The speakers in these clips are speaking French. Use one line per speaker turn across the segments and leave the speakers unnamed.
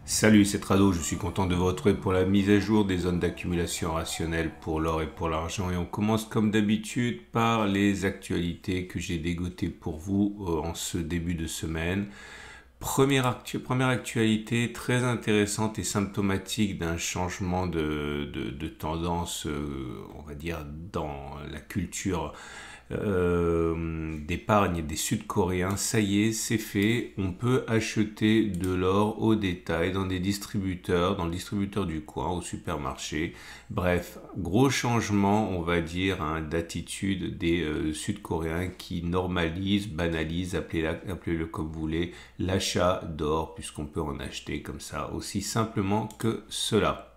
Salut, c'est Trado, je suis content de vous retrouver pour la mise à jour des zones d'accumulation rationnelle pour l'or et pour l'argent. Et on commence comme d'habitude par les actualités que j'ai dégotées pour vous en ce début de semaine. Première actualité très intéressante et symptomatique d'un changement de tendance, on va dire, dans la culture d'épargne des Sud-Coréens. Ça y est, c'est fait. On peut acheter de l'or au détail dans des distributeurs, dans le distributeur du coin, au supermarché. Bref, gros changement, on va dire, hein, d'attitude des Sud-Coréens qui normalisent, banalisent, appelez-le comme vous voulez, l'achat d'or, puisqu'on peut en acheter comme ça, aussi simplement que cela.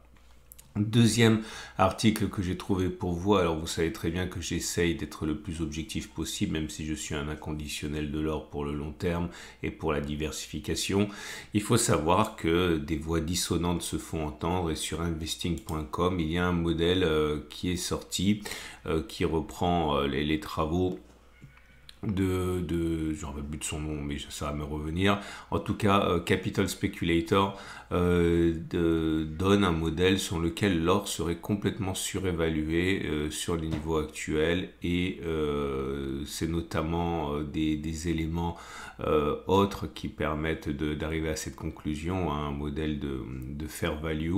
Deuxième article que j'ai trouvé pour vous, alors vous savez très bien que j'essaye d'être le plus objectif possible, même si je suis un inconditionnel de l'or pour le long terme et pour la diversification. Il faut savoir que des voix dissonantes se font entendre et sur investing.com, il y a un modèle qui est sorti, qui reprend les travaux je ne plus de son nom, mais ça va me revenir. En tout cas, Capital Speculator donne un modèle sur lequel l'or serait complètement surévalué sur les niveaux actuels et c'est notamment des éléments autres qui permettent d'arriver à cette conclusion, hein, un modèle de fair value.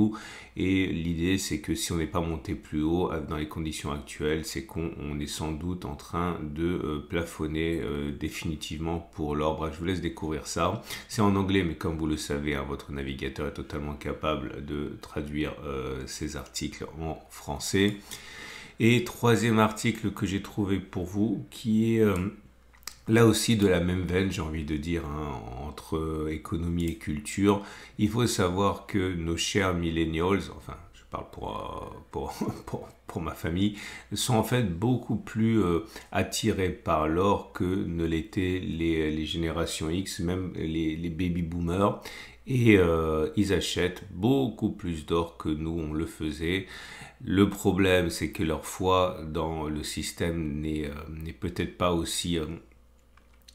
Et l'idée, c'est que si on n'est pas monté plus haut dans les conditions actuelles, c'est qu'on est sans doute en train de plafonner définitivement pour l'or. Bref, je vous laisse découvrir ça. C'est en anglais, mais comme vous le savez, hein, votre navigateur est totalement capable de traduire ces articles en français. Et troisième article que j'ai trouvé pour vous, qui est là aussi de la même veine, j'ai envie de dire, hein, entre économie et culture. Il faut savoir que nos chers millennials, enfin, je parle pour ma famille, sont en fait beaucoup plus attirés par l'or que ne l'étaient les générations X, même les baby boomers. Et ils achètent beaucoup plus d'or que nous, on le faisait. Le problème, c'est que leur foi dans le système n'est peut-être pas aussi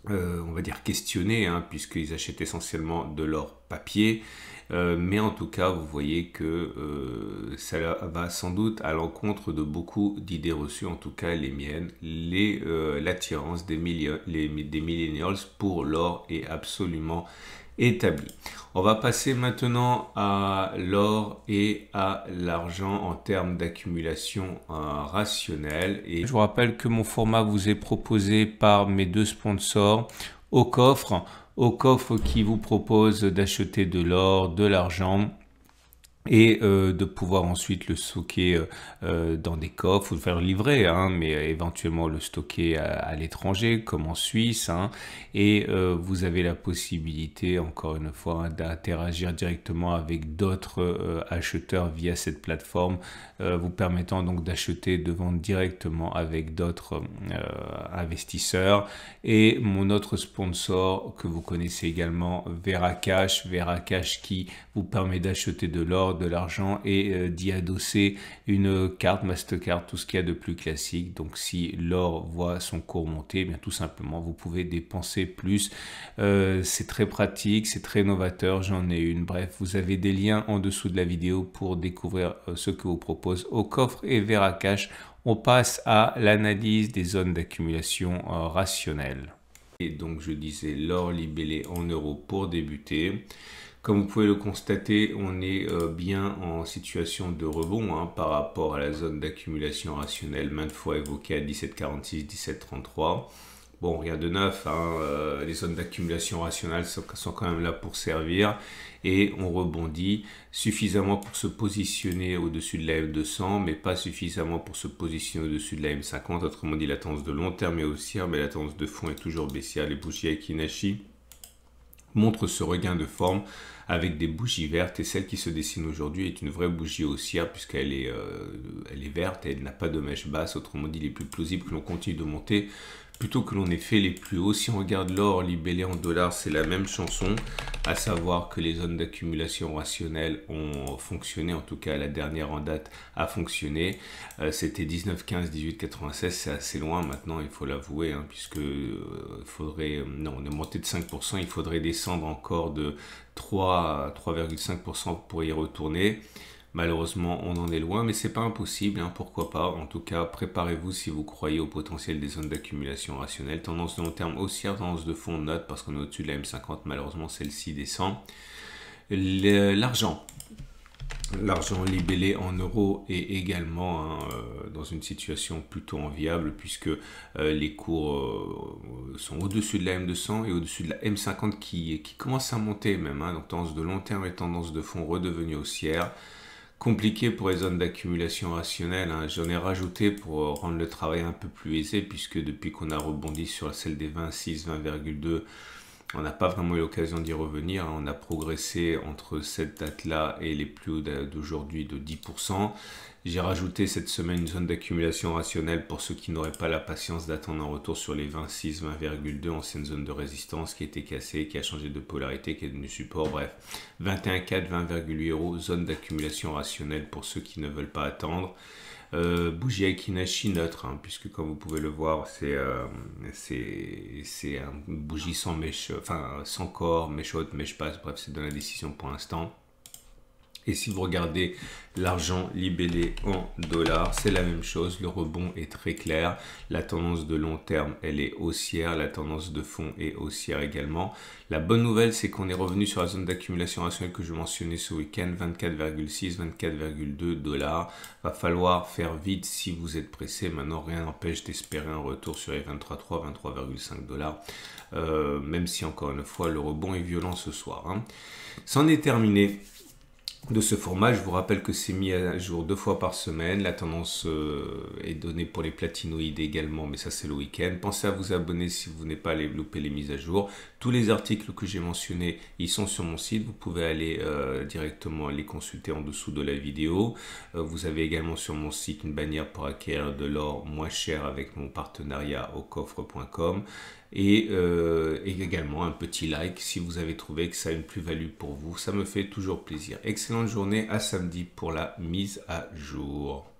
on va dire questionner, hein, puisqu'ils achètent essentiellement de l'or papier. Mais en tout cas, vous voyez que ça va sans doute à l'encontre de beaucoup d'idées reçues, en tout cas les miennes. L'attirance des millennials pour l'or est absolument établi. On va passer maintenant à l'or et à l'argent en termes d'accumulation rationnelle. Et je vous rappelle que mon format vous est proposé par mes deux sponsors au coffre qui vous propose d'acheter de l'or, de l'argent et de pouvoir ensuite le stocker dans des coffres ou le faire livrer, hein, mais éventuellement le stocker à l'étranger comme en Suisse, hein, et vous avez la possibilité encore une fois d'interagir directement avec d'autres acheteurs via cette plateforme, vous permettant donc d'acheter, de vendre directement avec d'autres investisseurs. Et mon autre sponsor que vous connaissez également, Veracash qui vous permet d'acheter de l'or, de l'argent et d'y adosser une carte Mastercard, tout ce qu'il y a de plus classique. Donc si l'or voit son cours monter, eh bien tout simplement vous pouvez dépenser plus. C'est très pratique, c'est très novateur, j'en ai une. Bref, vous avez des liens en dessous de la vidéo pour découvrir ce que vous propose au coffre et Veracash. On passe à l'analyse des zones d'accumulation rationnelle. Et donc je disais l'or libellé en euros pour débuter. Comme vous pouvez le constater, on est bien en situation de rebond, hein, par rapport à la zone d'accumulation rationnelle maintes fois évoquée à 17,46, 17,33. Bon, rien de neuf, hein, les zones d'accumulation rationnelle sont quand même là pour servir et on rebondit suffisamment pour se positionner au-dessus de la M200, mais pas suffisamment pour se positionner au-dessus de la M50. Autrement dit, la tendance de long terme est haussière, mais la tendance de fond est toujours baissière. Les bougies Aiki-Nashi montrent ce regain de forme avec des bougies vertes, et celle qui se dessine aujourd'hui est une vraie bougie haussière puisqu'elle est verte et elle n'a pas de mèche basse. Autrement dit, il est plus plausible que l'on continue de monter plutôt que l'on ait fait les plus hauts. Si on regarde l'or libellé en dollars, c'est la même chanson, à savoir que les zones d'accumulation rationnelle ont fonctionné, en tout cas la dernière en date a fonctionné. C'était 19,15, 18,96, c'est assez loin maintenant, il faut l'avouer, hein, puisque non, on est monté de 5%, il faudrait descendre encore de 3 à 3,5% pour y retourner. Malheureusement, on en est loin, mais c'est pas impossible, hein, pourquoi pas. En tout cas, préparez-vous si vous croyez au potentiel des zones d'accumulation rationnelle. Tendance de long terme haussière, tendance de fond note parce qu'on est au-dessus de la M50, malheureusement celle-ci descend. L'argent. L'argent libellé en euros est également dans une situation plutôt enviable puisque les cours sont au-dessus de la M200 et au-dessus de la M50 qui commence à monter même. Hein, donc tendance de long terme et tendance de fond redevenue haussière. Compliqué pour les zones d'accumulation rationnelle, hein. J'en ai rajouté pour rendre le travail un peu plus aisé puisque depuis qu'on a rebondi sur celle des 26, 20,2, on n'a pas vraiment eu l'occasion d'y revenir. On a progressé entre cette date-là et les plus hauts d'aujourd'hui de 10%. J'ai rajouté cette semaine une zone d'accumulation rationnelle pour ceux qui n'auraient pas la patience d'attendre un retour sur les 26, 20,2, ancienne zone de résistance qui a été cassée, qui a changé de polarité, qui est devenu support. Bref, 21,4, 20,8 euros, zone d'accumulation rationnelle pour ceux qui ne veulent pas attendre. Bougie Akinashi neutre, hein, puisque comme vous pouvez le voir, c'est une bougie sans mèche, enfin sans corps, mèche haute, mèche basse, bref, c'est de la décision pour l'instant. Et si vous regardez l'argent libellé en dollars, c'est la même chose. Le rebond est très clair. La tendance de long terme, elle est haussière. La tendance de fond est haussière également. La bonne nouvelle, c'est qu'on est revenu sur la zone d'accumulation rationnelle que je mentionnais ce week-end, 24,6, 24,2 dollars. Va falloir faire vite si vous êtes pressé. Maintenant, rien n'empêche d'espérer un retour sur les 23,3, 23,5 dollars. Même si, encore une fois, le rebond est violent ce soir. Hein. C'en est terminé de ce format. Je vous rappelle que c'est mis à jour 2 fois par semaine. La tendance est donnée pour les platinoïdes également, mais ça c'est le week-end. Pensez à vous abonner si vous n'avez pas loupé les mises à jour. Tous les articles que j'ai mentionnés, ils sont sur mon site. Vous pouvez aller directement les consulter en dessous de la vidéo. Vous avez également sur mon site une bannière pour acquérir de l'or moins cher avec mon partenariat au coffre.com. Et également un petit like si vous avez trouvé que ça a une plus-value pour vous. Ça me fait toujours plaisir. Excellente journée, à samedi pour la mise à jour.